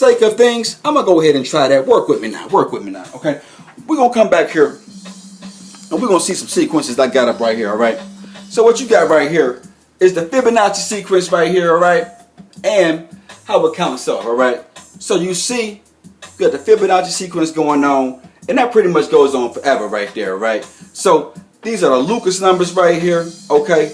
sake of things, I'm going to go ahead and try that. Work with me now. Work with me now. Okay. We're going to come back here and we're going to see some sequences I got up right here. All right. So what you got right here is the Fibonacci sequence right here. All right. And how it counts up. All right. So you see, you got the Fibonacci sequence going on. And that pretty much goes on forever right there. Right. So these are the Lucas numbers right here. Okay.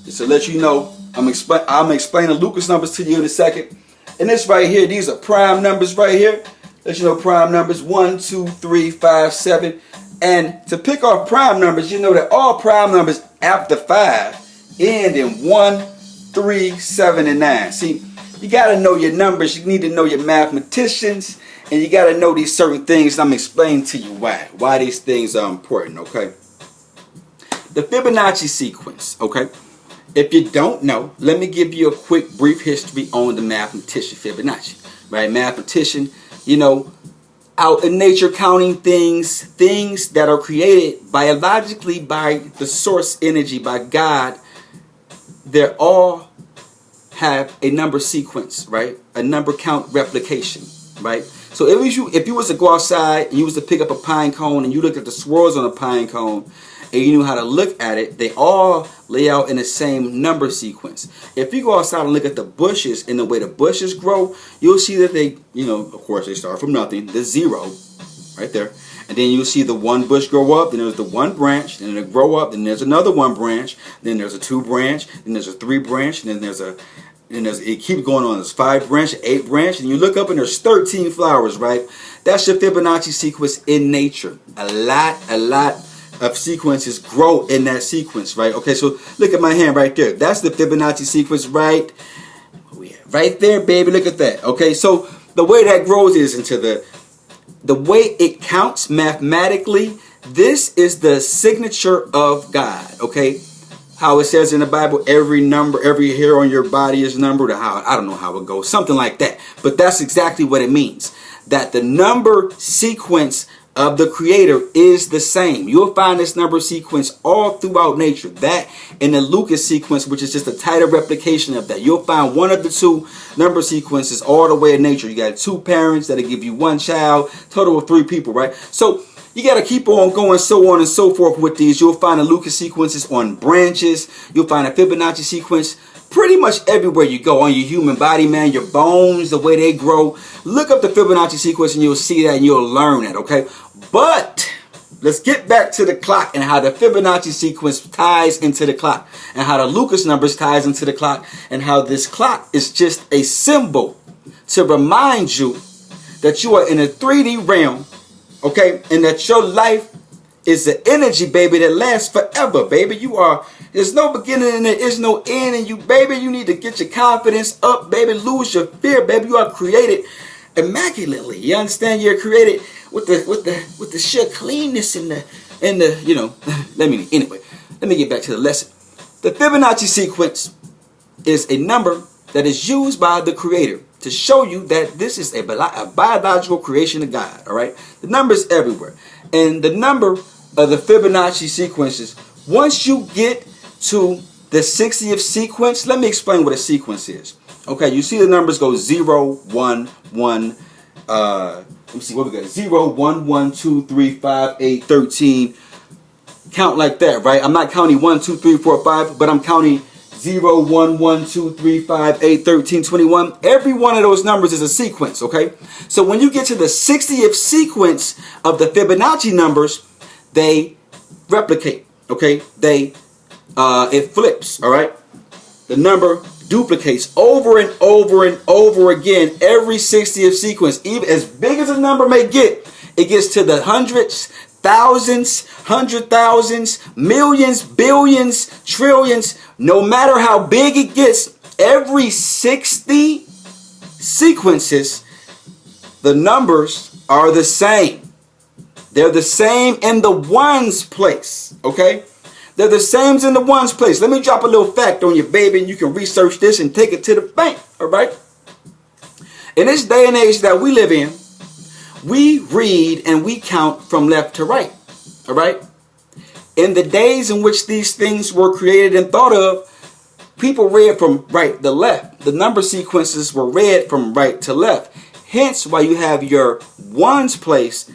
Just to let you know, I'm explaining Lucas numbers to you in a second. And this right here, these are prime numbers right here. Let you know prime numbers 1, 2, 3, 5, 7. And to pick off prime numbers, you know that all prime numbers after 5 end in 1, 3, 7, and 9. See, you got to know your numbers. You need to know your mathematicians. And you got to know these certain things. And I'm explaining to you why these things are important, okay? The Fibonacci sequence, okay? If you don't know, let me give you a quick brief history on the mathematician Fibonacci. Right? Mathematician, you know, out in nature counting things that are created biologically by the source energy, by God. They all have a number sequence, right? A number count replication, right? So if you was to go outside and you was to pick up a pine cone and you look at the swirls on a pine cone, and you knew how to look at it, they all lay out in the same number sequence. If you go outside and look at the bushes and the way the bushes grow, you'll see that they, you know, of course they start from nothing, the 0, right there. And then you'll see the one bush grow up, then there's the one branch, then it'll grow up, then there's another one branch, then there's a 2 branch, then there's a 3 branch, and then it keeps going on. There's 5 branch, 8 branch, and you look up and there's 13 flowers, right? That's your Fibonacci sequence in nature. A lot of sequences grow in that sequence, right? Okay, so look at my hand right there. That's the Fibonacci sequence right there, baby. Look at that. Okay, so the way that grows is into the way it counts mathematically. This is the signature of God. Okay, how it says in the Bible, every hair on your body is numbered. Or how, I don't know how it goes, something like that. But that's exactly what it means. That the number sequence of the Creator is the same. You'll find this number sequence all throughout nature. That in the Lucas sequence, which is just a tighter replication of that. You'll find one of the 2 number sequences all the way in nature. You got 2 parents that'll give you 1 child, total of 3 people, right? So you got to keep on going, so on and so forth with these. You'll find the Lucas sequences on branches. You'll find a Fibonacci sequence pretty much everywhere you go on your human body, man. Your bones, the way they grow. Look up the Fibonacci sequence and you'll see that and you'll learn that, okay? But let's get back to the clock and how the Fibonacci sequence ties into the clock and how the Lucas numbers ties into the clock and how this clock is just a symbol to remind you that you are in a 3D realm, okay? And that your life is the energy, baby, that lasts forever, baby. There's no beginning and there is no end in you, baby. You need to get your confidence up, baby. Lose your fear, baby. You are created immaculately. You understand? You're created with the sheer cleanness and the you know. Let me get back to the lesson. The Fibonacci sequence is a number that is used by the Creator to show you that this is a biological creation of God. All right, the numbers everywhere, and the number of the Fibonacci sequences. Once you get to the 60th sequence, let me explain what a sequence is. Okay, you see the numbers go 0, 1, 1. Let me see what we got. 0, 1, 1, 2, 3, 5, 8, 13. Count like that, right? I'm not counting 1, 2, 3, 4, 5, but I'm counting 0, 1, 1, 2, 3, 5, 8, 13, 21. Every one of those numbers is a sequence, okay? So when you get to the 60th sequence of the Fibonacci numbers, they replicate, okay? It flips, all right? The number duplicates over and over and over again every 60th sequence. Even as big as a number may get, it gets to the hundreds, thousands, 100,000s, millions, billions, trillions. No matter how big it gets, every 60 sequences, the numbers are the same. They're the same in the ones place, okay? They're the same in the ones place. Let me drop a little fact on you, baby, and you can research this and take it to the bank, all right? In this day and age that we live in, we read and we count from left to right, all right? In the days in which these things were created and thought of, people read from right to left. the number sequences were read from right to left. Hence why you have your ones place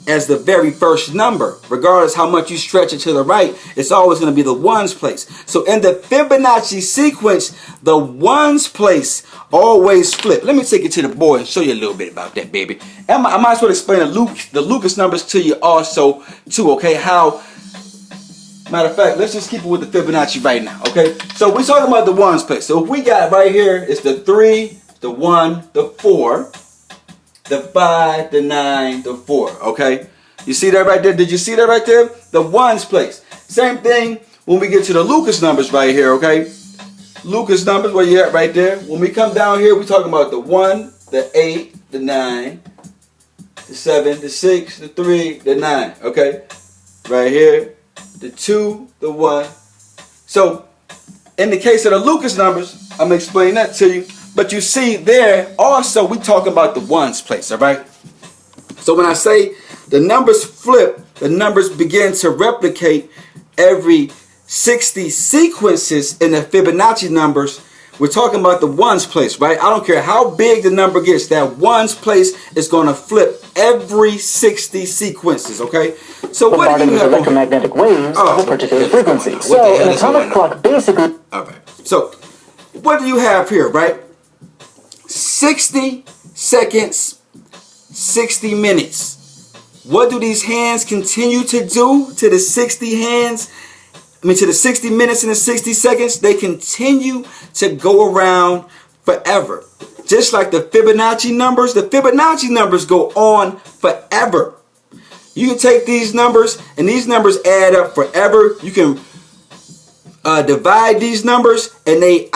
as the very first number. Regardless how much you stretch it to the right, it's always going to be the ones place. So in the Fibonacci sequence, the ones place always flip. Let me take you to the board and show you a little bit about that, baby. I might as well explain the Lucas numbers to you also, too, okay? How, matter of fact, let's just keep it with the Fibonacci right now, okay? So we're talking about the ones place. So if we got right here, it's the 3, the 1, the 4, the 5, the 9, the 4, okay? You see that right there? Did you see that right there? The ones place. Same thing when we get to the Lucas numbers right here, okay? Lucas numbers, where you at right there. When we come down here, we're talking about the 1, the 8, the 9, the 7, the 6, the 3, the 9, okay? Right here, the 2, the 1. So, in the case of the Lucas numbers, I'm going to explain that to you. But you see there, also, we talking about the ones place, all right? So when I say the numbers flip, the numbers begin to replicate every 60 sequences in the Fibonacci numbers. We're talking about the ones place, right? I don't care how big the number gets, that ones place is going to flip every 60 sequences, okay? So what do you have? Electromagnetic waves of a particular frequency. So an atomic clock basically... All right. So what do you have here, right? 60 seconds, 60 minutes. What do these hands continue to do to the 60 hands? To the 60 minutes and the 60 seconds, they continue to go around forever. Just like the Fibonacci numbers go on forever. You can take these numbers and these numbers add up forever. You can divide these numbers and they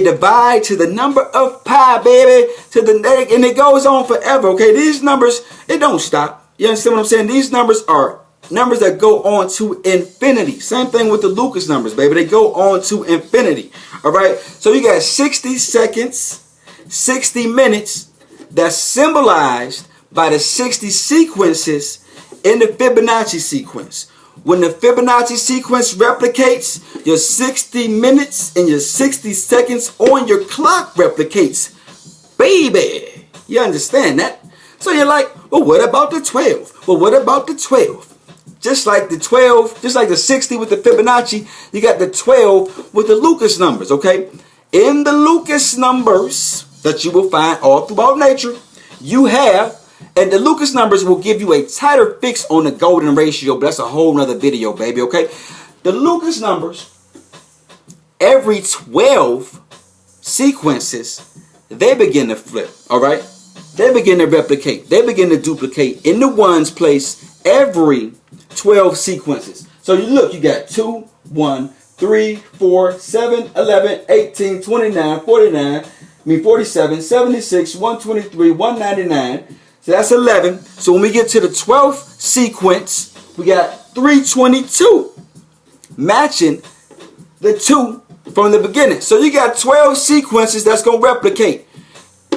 divide to the number of pi, baby, and it goes on forever. Okay, these numbers, it don't stop. You understand what I'm saying? These numbers are numbers that go on to infinity. Same thing with the Lucas numbers, baby. They go on to infinity. All right. So you got 60 seconds, 60 minutes. That's symbolized by the 60 sequences in the Fibonacci sequence. When the Fibonacci sequence replicates, your 60 minutes and your 60 seconds on your clock replicates. Baby, you understand that? So you're like, well, what about the 12? Well, what about the 12? Just like the 12, just like the 60 with the Fibonacci, you got the 12 with the Lucas numbers, okay? In the Lucas numbers that you will find all throughout nature, you have, and the Lucas numbers will give you a tighter fix on the golden ratio, but that's a whole nother video, baby, okay? The Lucas numbers, every 12 sequences, they begin to flip, all right? They begin to replicate. They begin to duplicate in the ones place every 12 sequences. So you look, you got 2, 1, 3, 4, 7, 11, 18, 29, 49, 47, 76, 123, 199. So that's 11. So when we get to the 12th sequence, we got 322 matching the 2 from the beginning. So you got 12 sequences that's going to replicate.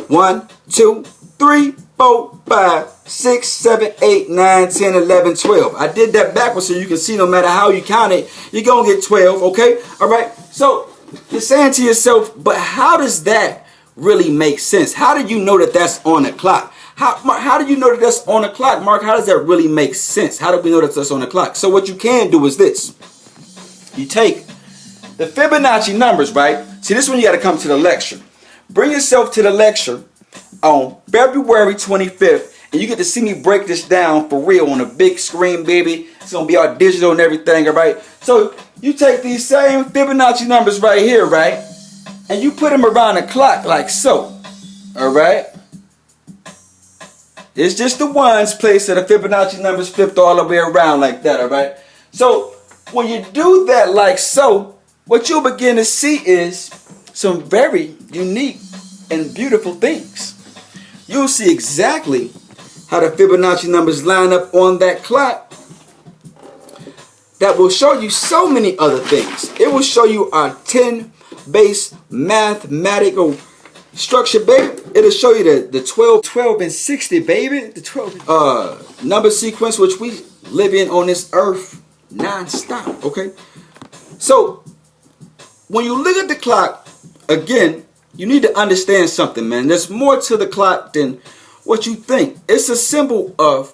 1, 2, 3, 4, 5, 6, 7, 8, 9, 10, 11, 12. I did that backwards so you can see no matter how you count it, you're going to get 12, okay? All right? So you're saying to yourself, but how does that really make sense? How do you know that that's on the clock? How do you know that that's on the clock, Mark? How does that really make sense? How do we know that that's on the clock? So what you can do is this. You take the Fibonacci numbers, right? See, this one you got to come to the lecture. Bring yourself to the lecture on February 25th, and you get to see me break this down for real on a big screen, baby. It's going to be all digital and everything, all right? So you take these same Fibonacci numbers right here, right? And you put them around the clock like so, all right? It's just the ones place that the Fibonacci numbers flipped all the way around like that, all right? So when you do that like so, what you'll begin to see is some very unique and beautiful things. You'll see exactly how the Fibonacci numbers line up on that clock. That will show you so many other things. It will show you our 10-base mathematical structure, baby. It'll show you the 12, and 60, baby. The 12 number sequence which we live in on this earth non-stop, okay? So when you look at the clock, again, you need to understand something, man. There's more to the clock than what you think. It's a symbol of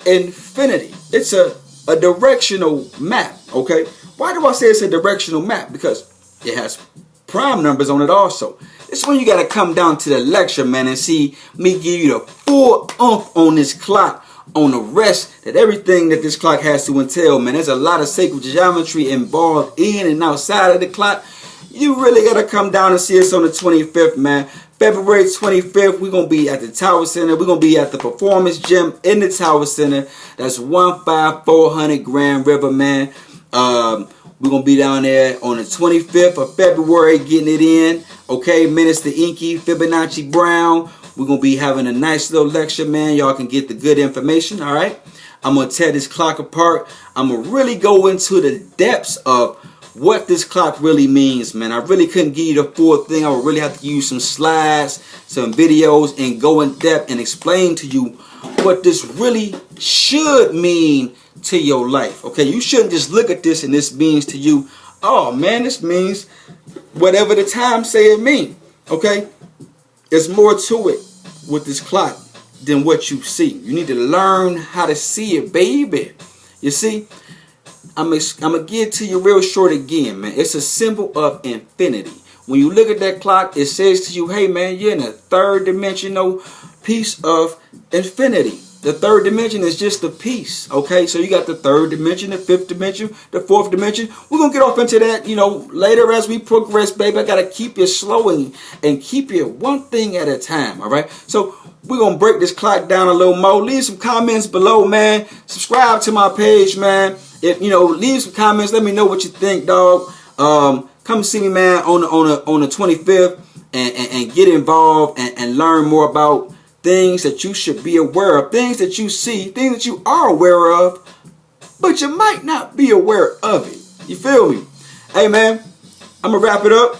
infinity. It's a directional map, okay? Why do I say it's a directional map? Because it has prime numbers on it also. It's when you got to come down to the lecture, man, and see me give you the full oomph on this clock, on the rest, that everything that this clock has to entail, man. There's a lot of sacred geometry involved in and outside of the clock. You really got to come down and see us on the 25th, man. February 25th, we're going to be at the Tower Center. We're going to be at the Performance Gym in the Tower Center. That's 15400 Grand River, man. We're going to be down there on the 25th of February getting it in. Okay, Minister Inky, Fibonacci Brown. We're going to be having a nice little lecture, man. Y'all can get the good information, all right? I'm going to tear this clock apart. I'm going to really go into the depths of what this clock really means, man. I really couldn't give you the full thing. I would really have to use some slides, some videos, and go in depth and explain to you what this really should mean to your life. Okay, you shouldn't just look at this and this means to you, oh man, this means whatever the time say it mean. Okay, there's more to it with this clock than what you see. You need to learn how to see it, baby. You see, I'm gonna give it to you real short again, man. It's a symbol of infinity. When you look at that clock, it says to you, hey man, you're in a third dimensional piece of infinity. The third dimension is just a piece, okay? So you got the third dimension, the fifth dimension, the fourth dimension. We're going to get off into that, you know, later as we progress, baby. I got to keep you slow and keep you one thing at a time, all right? So we're going to break this clock down a little more. Leave some comments below, man. Subscribe to my page, man. If, you know, leave some comments. Let me know what you think, dog. Come see me, man, on the 25th and get involved and learn more about things that you should be aware of, things that you see, things that you are aware of, but you might not be aware of it. You feel me? Hey, man, I'm going to wrap it up.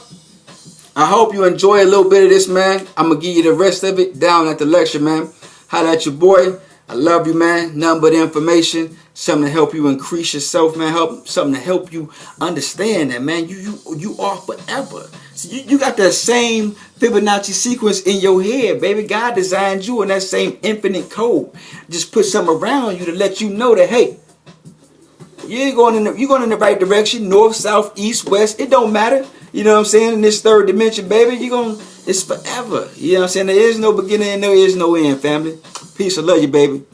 I hope you enjoy a little bit of this, man. I'm going to give you the rest of it down at the lecture, man. Holla at your boy. I love you, man. Nothing but information. Something to help you increase yourself, man. Something to help you understand that, man. You are forever. So you got that same Fibonacci sequence in your head, baby. God designed you in that same infinite code. Just put something around you to let you know that, hey, you're going in the right direction, north, south, east, west. It don't matter. You know what I'm saying? In this third dimension, baby, it's forever. You know what I'm saying? There is no beginning and there is no end, family. Peace. I love you, baby.